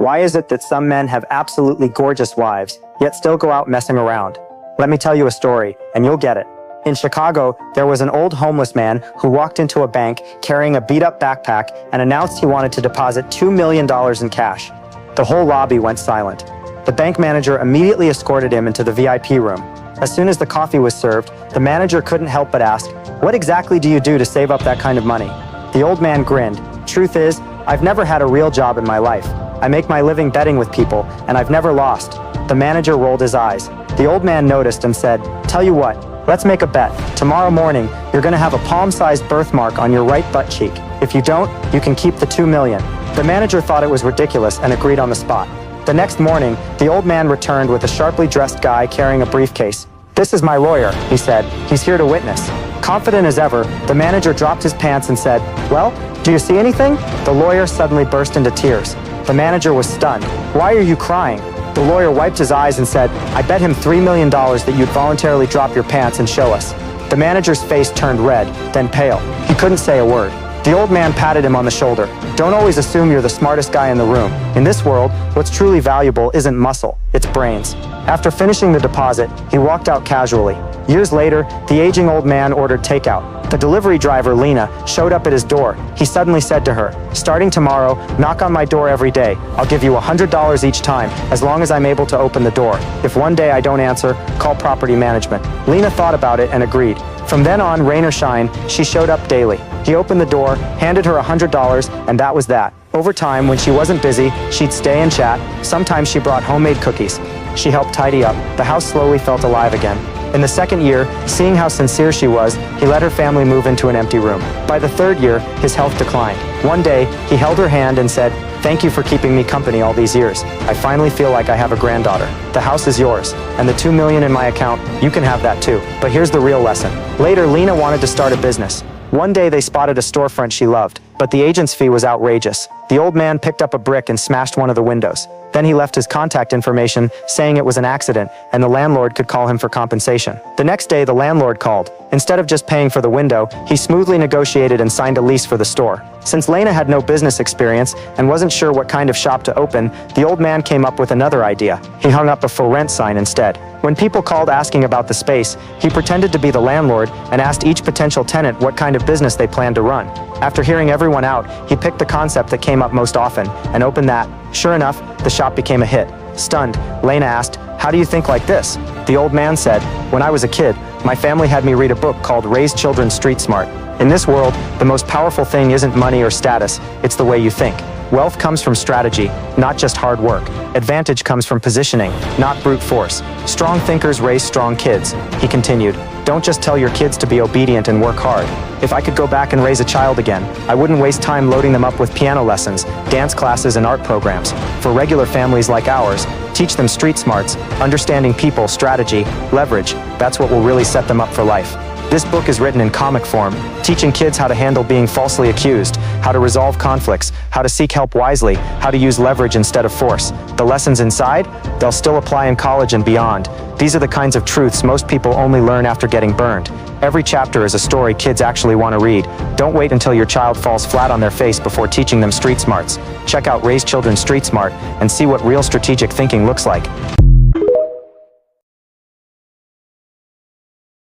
Why is it that some men have absolutely gorgeous wives, yet still go out messing around? Let me tell you a story, and you'll get it. In Chicago, there was an old homeless man who walked into a bank carrying a beat-up backpack and announced he wanted to deposit $2 million in cash. The whole lobby went silent. The bank manager immediately escorted him into the VIP room. As soon as the coffee was served, the manager couldn't help but ask, "What exactly do you do to save up that kind of money?" The old man grinned. "Truth is, I've never had a real job in my life. I make my living betting with people, and I've never lost." The manager rolled his eyes. The old man noticed and said, "Tell you what, let's make a bet. Tomorrow morning, you're going to have a palm-sized birthmark on your right butt cheek. If you don't, you can keep the $2 million. The manager thought it was ridiculous and agreed on the spot. The next morning, the old man returned with a sharply dressed guy carrying a briefcase. "This is my lawyer," he said. "He's here to witness." Confident as ever, the manager dropped his pants and said, "Well, do you see anything?" The lawyer suddenly burst into tears. The manager was stunned. "Why are you crying?" The lawyer wiped his eyes and said, "I bet him $3 million that you'd voluntarily drop your pants and show us." The manager's face turned red, then pale. He couldn't say a word. The old man patted him on the shoulder. "Don't always assume you're the smartest guy in the room. In this world, what's truly valuable isn't muscle, it's brains." After finishing the deposit, he walked out casually. Years later, the aging old man ordered takeout. The delivery driver, Lena, showed up at his door. He suddenly said to her, "Starting tomorrow, knock on my door every day. I'll give you $100 each time, as long as I'm able to open the door. If one day I don't answer, call property management." Lena thought about it and agreed. From then on, rain or shine, she showed up daily. He opened the door, handed her $100, and that was that. Over time, when she wasn't busy, she'd stay and chat. Sometimes she brought homemade cookies. She helped tidy up. The house slowly felt alive again. In the second year, seeing how sincere she was, he let her family move into an empty room. By the third year, his health declined. One day, he held her hand and said, "Thank you for keeping me company all these years. I finally feel like I have a granddaughter. The house is yours, and the $2 million in my account, you can have that too." But here's the real lesson. Later, Lena wanted to start a business. One day, they spotted a storefront she loved, but the agent's fee was outrageous. The old man picked up a brick and smashed one of the windows. Then he left his contact information, saying it was an accident, and the landlord could call him for compensation. The next day, the landlord called. Instead of just paying for the window, he smoothly negotiated and signed a lease for the store. Since Lena had no business experience and wasn't sure what kind of shop to open, the old man came up with another idea. He hung up a for rent sign instead. When people called asking about the space, he pretended to be the landlord and asked each potential tenant what kind of business they planned to run. After hearing everyone out, he picked the concept that came up most often and opened that. Sure enough, the shop became a hit. Stunned, Lena asked, "How do you think like this?" The old man said, "When I was a kid, my family had me read a book called Raise Children Street Smart. In this world, the most powerful thing isn't money or status, it's the way you think. Wealth comes from strategy, not just hard work. Advantage comes from positioning, not brute force. Strong thinkers raise strong kids." He continued, "Don't just tell your kids to be obedient and work hard. If I could go back and raise a child again, I wouldn't waste time loading them up with piano lessons, dance classes, and art programs. For regular families like ours, teach them street smarts, understanding people, strategy, leverage. That's what will really set them up for life." This book is written in comic form, teaching kids how to handle being falsely accused, how to resolve conflicts, how to seek help wisely, how to use leverage instead of force. The lessons inside, they'll still apply in college and beyond. These are the kinds of truths most people only learn after getting burned. Every chapter is a story kids actually want to read. Don't wait until your child falls flat on their face before teaching them street smarts. Check out Raise Children Street Smart and see what real strategic thinking looks like.